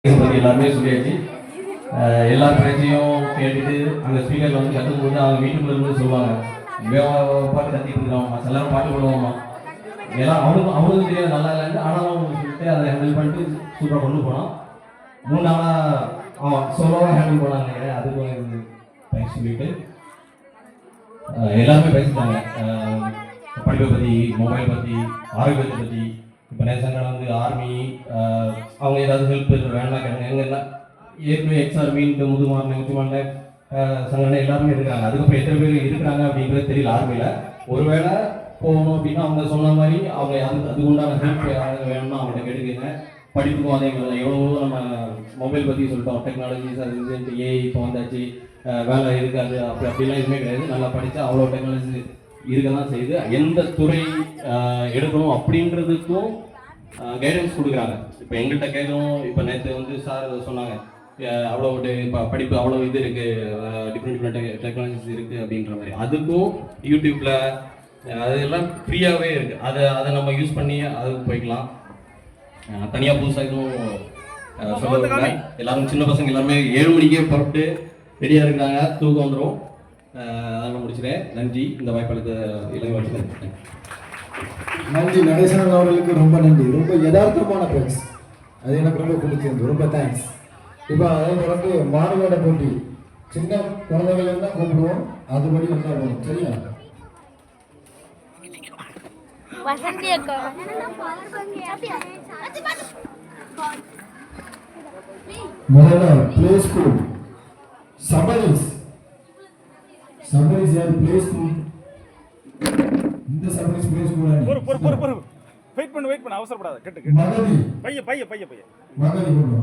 பற்றி எல்லாருமே சொல்லியாச்சு. எல்லா பேச்சையும் கேட்டுட்டு அந்த ஸ்பீக்கரில் வந்து கற்றுக்கும்போது அவங்க வீட்டுக்குள்ள இருந்து சொல்லுவாங்க, பாட்டு கத்திட்டு இருக்காமா, எல்லாரும் பாட்டு போடுவோமா, எல்லாம் அவனுக்கும் தெரியாது நல்லா இல்லைன்னு, ஆனாலும் அவங்க சொல்லிட்டு அதை ஹேண்டில் பண்ணிட்டு சூப்பராக கொண்டு போனோம். 3 நாளாக அவன் சோலோவாக ஹேண்டில் பண்ணாங்க நினைக்கிறேன். அதுக்கு தேங்க்ஸ் சொல்லிட்டு எல்லாருமே பேசிட்டாங்க. படிப்பை பற்றி, மொபைல் பற்றி, ஆரோக்கியத்தை பற்றி. இப்போ நேசங்கள் வந்து ஆர்மி, அவங்க ஏதாவது ஹெல்ப் வேணா கேட்டாங்க. எங்கன்னா ஏற்கனவே எக்ஸ்ஆர்மின்ட்டு முதுமாறின சங்கடம் எல்லாருமே இருக்காங்க. அதுக்கப்புறம் எத்தனை பேர் இருக்கிறாங்க அப்படின்றது தெரியல ஆர்மியில். ஒருவேளை போகணும் அப்படின்னா அவங்க சொன்ன மாதிரி அவங்க அதுக்கு உண்டான ஹெல்ப் யாராவது வேணும்னா அவங்கள்ட்ட கேட்டுக்கங்க. படிப்புக்கும் அதே மாதிரி எவ்வளோ நம்ம மொபைல் பற்றி சொல்லிட்டோம், டெக்னாலஜிஸ் அது இதுன்ட்டு ஏஐ இப்போ வந்தாச்சு, வேலை இருக்காது அப்படிலாம் எதுவுமே கிடையாது. நல்லா படித்தா அவ்வளோ டெக்னாலஜி இருக்க தான் செய்யுது. எந்த துறை எடுக்கணும் அப்படின்றதுக்கும் கைடன்ஸ் கொடுக்குறாங்க. இப்போ எங்கள்கிட்ட கேட்கணும். இப்போ நேற்று வந்து சார் சொன்னாங்க, அவ்வளோ இப்போ படிப்பு அவ்வளோ இது இருக்குது, டிஃப்ரெண்ட் டெக்னாலஜிஸ் இருக்குது அப்படின்ற மாதிரி. அதுக்கும் யூடியூப்பில் அதெல்லாம் ஃப்ரீயாகவே இருக்குது. அதை நம்ம யூஸ் பண்ணி அதுக்கு போய்க்கலாம். தனியாக புதுசாக எதுவும் சொல்ல. எல்லாரும் சின்ன பசங்க எல்லாருமே 7 மணிக்கே புறப்பட்டு ரெடியாக இருக்கிறாங்க. தூக்கம் வந்துடும். அதெல்லாம் முடிச்சுட்டேன். நன்றி. இந்த வாய்ப்பளித்த இளைஞர்களுக்கு நன்றி. நடேசன் அவர்களுக்கு ரொம்ப நன்றி. ரொம்ப யதார்த்தமான பேச்சு, அது எனக்கு ரொம்ப பிடிச்சிருந்து. ரொம்ப தேங்க்ஸ். இப்போ அதை தொடர்ந்து மாணவரோட போட்டி, சின்ன குழந்தைகள் தான் கூப்பிடுவோம், அதுபடி வந்தாலும் சரியா? முதல்ல பிளே ஸ்கூல் சபரிஸ் யார்? பிளே ஸ்கூல், இந்த சபரிஸ் பிளே ஸ்கூல். வெயிட் பண்ணு அவசரப்படாத. கேட்டு மகதி பைய மகதி கொண்டு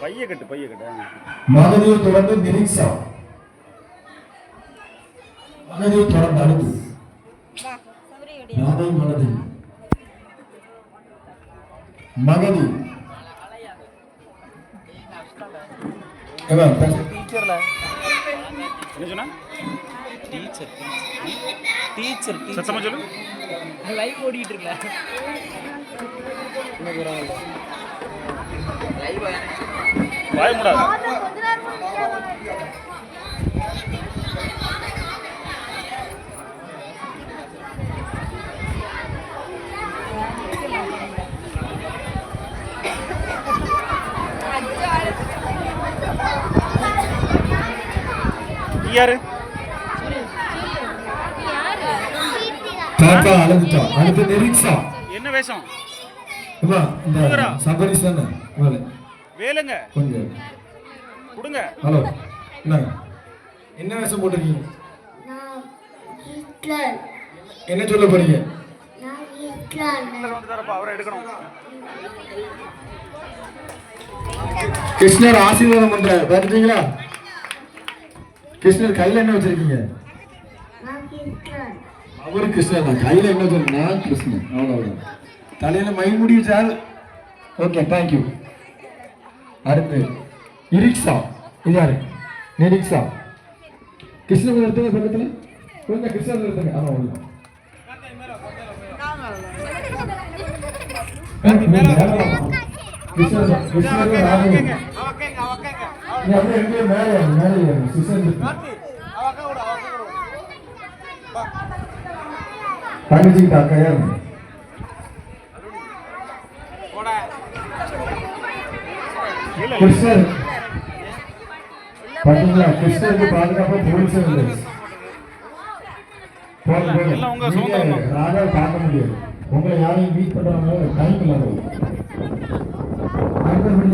பைய கட்டு மகதியை தொடர்ந்து நிரீக்ஷா, மகதியை தொடர்ந்து அடுத்து ராதை மகதி, மகதி டீச்சர்ல என்ன சொன்னா? டீச்சர் சத்தமா சொல்லு. லைவ் ஓடிட்டு இருக்கல. என்ன போறாங்க? லைவ் வாய் மூடாத. யாரு? தாத்தா அழுதுட்டா. அடுத்து நிரீக்ஷா. என்ன வேஷம்? அம்மா இந்த சபரிஸ் தானே வாங்க. வேலுங்க கொஞ்சம் கொடுங்க. ஹலோ என்னங்க, என்ன வேஷம் போட்டிருக்கீங்க? நான் ஹிட்லர். என்ன சொல்ல போறீங்க? நான் ஹிட்லர். வந்துட்டாரப்பா, அவரை எடுக்கணும். கிருஷ்ணர் ஆசீர்வாதம் பண்ற பாத்தீங்களா? கிருஷ்ணர் கையில என்ன வச்சிருக்கீங்க? நான் ஹிட்லர். அவரு கிருஷ்ணர் தான். கையில என்ன வச்சிருக்கீங்க? நான் கிருஷ்ணன். அவ்வளவுதான். தலையில மை முடி வச்சாரு. Okay, thank you. அடுத்து நிரீக்ஷா. இது யாரு? நிரீக்ஷா. கிருஷ்ணன் எடுத்துங்க பக்கத்துல. கொஞ்சம் கிருஷ்ணன் எடுத்துங்க. ஆமா உள்ள. கிருஷ்ணன் ராஜு. நீ அப்படியே எங்கே மேலே கிருஷ்ணன் தங்கச்சிக்கிட்ட அக்கையா கிருஷ்ணர் பாத்தீங்களா? கிருஷ்ணருக்கு பாதுகாப்பா போலீஸ் ராஜா பார்க்க முடியாது. உங்களை யாரையும் மீட் பண்றவங்க டைம் இல்லாத